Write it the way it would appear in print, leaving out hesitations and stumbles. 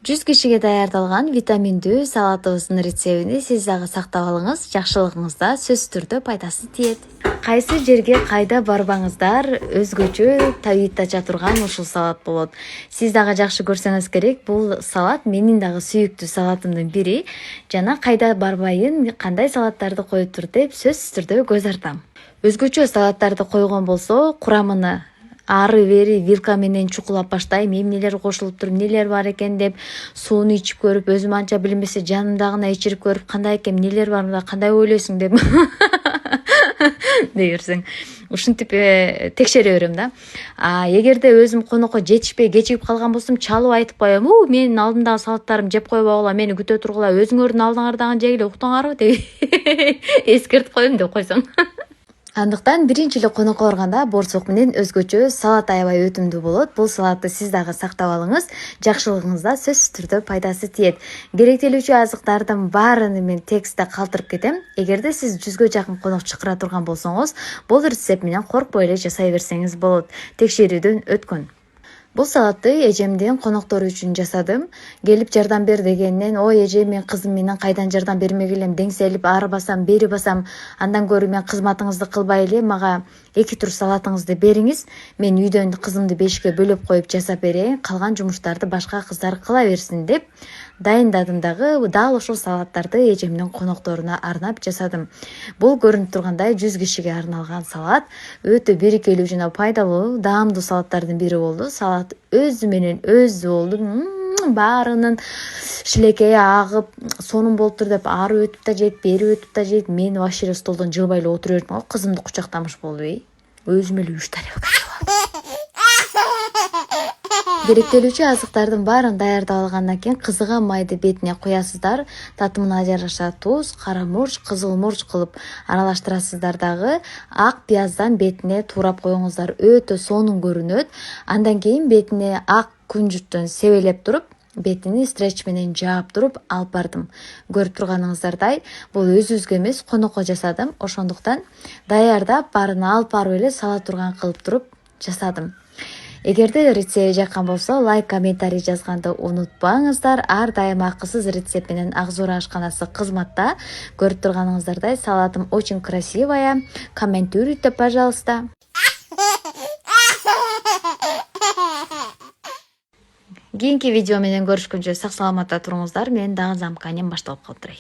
100 кишиге даярдалган витаминдүү салатыбыздын рецептини сиз дагы сактап алыңыз. Жакшылыгыңызда сөзсүз түрдө пайдасы тиет. Кайсы жерге кайда барбаңыздар, өзгөчө табит ача турган ушул салат болот. Сиз дагы жакшы көрсөңүз керек, бул салат менин дагы сүйүктүү салатымдын бири. Жана кайда барбайын, кандай салаттарды коюп тур деп сөзсүз түрдө көз артам. Өзгөчө салаттарды койгон болсо, курамыны ары бери вилка менен чукулап баштайм, эмнелер кошулуп туруп, эмнелер бар экен деп сууну ичип көрүп, өзүм анча билинбесе жанымдагына ичирип көрүп, кандай экен, эмнелер бар мында, кандай ойлойсуң деп дей ушинтип текшере берем да. Эгерде өзүм конокко жетишпей кечигип калган болсом, чалып айтып коем: менин алдымдагы салаттарымды жеп койбогула, мени күтө тургула, өзүңөрдүн алдыңардагын жегиле, уктуңарбы деп эскертип коем деп койсоң. Андыктан биринчи эле конокко барганда борсок менен өзгөчө салат аябай өтүмдүү болот. Бул салатты сиз дагы сактап алыңыз. Жакшылыгыңызда сөзсүз түрдө пайдасы тиет. Керектелүүчү азыктардын баарын мен текстте калтырып кетем. Эгерде сиз 100гө жакын конок чакыра турган болсоңуз, бул рецепт менен коркпой эле жасай берсеңиз болот. Текшерүүдөн өткөн. Бул салатты эжемдин коноктору үчүн жасадым. Келип жардам бер дегеннен, ой эже, мен кызым менен кайдан жардам бермек элем, деңселип ары басам, бери басам, андан көрө мен кызматыңызды кылбай эле мага 2 тур салатыңызды бериңиз. Мен үйдөн кызымды 5ке бөлөп коюп жасап берейин, калган жумуштарды башка кыздар кыла берсин деп дайындадым дагы. Дал ошол салаттарды эжемдин конокторуна арнап жасадым. Бул көрүнүп тургандай 100 кишиге арналган салат. Өтө берекелүү жана пайдалуу, даамдуу салаттардын бири болду. Салат өзү менен өзү болду. Баарынын шилекейи агып, сонун болуптур деп ары өтүп да жейт, бери өтүп да жейт. Мен вообще эле столдон жылбай эле отура бердим. Кызымды кучактамыш болду. Өзүм эле 3 тарелка жеп алдым. Керектелүүчү азыктардын баарын даярдап алгандан кийин кызыган майды бетине куясыздар. Татымына жараша туз, кара мурч, кызыл мурч кылып аралаштырасыздар дагы. Ак пияздан бетине туурап коюңуздар. Өтө сонун көрүнөт. Андан кийин бетине ак кунжуттан себелеп туруп, бетини стреч менен жаап туруп алып бардым. Көрүп турганыңыздардай, бул өзүбүзгө эмес, конокко жасадым. Ошондуктан даярдап, баарын алып барып эле сала турган кылып туруп жасадым. Эгерде рецепт жаккан болсо, лайк, комментарий жазганды унутпаңыздар. Ар дайым акысыз рецепт менен Акзора ашканасы кызматта. Көрүп турганыңыздардай, салатым очень красивая. Комментируйте, пожалуйста. Кийинки видео менен көрүшкөнчө сак саламатта туруңуздар. Мен дагы замканем башталып калыптыр.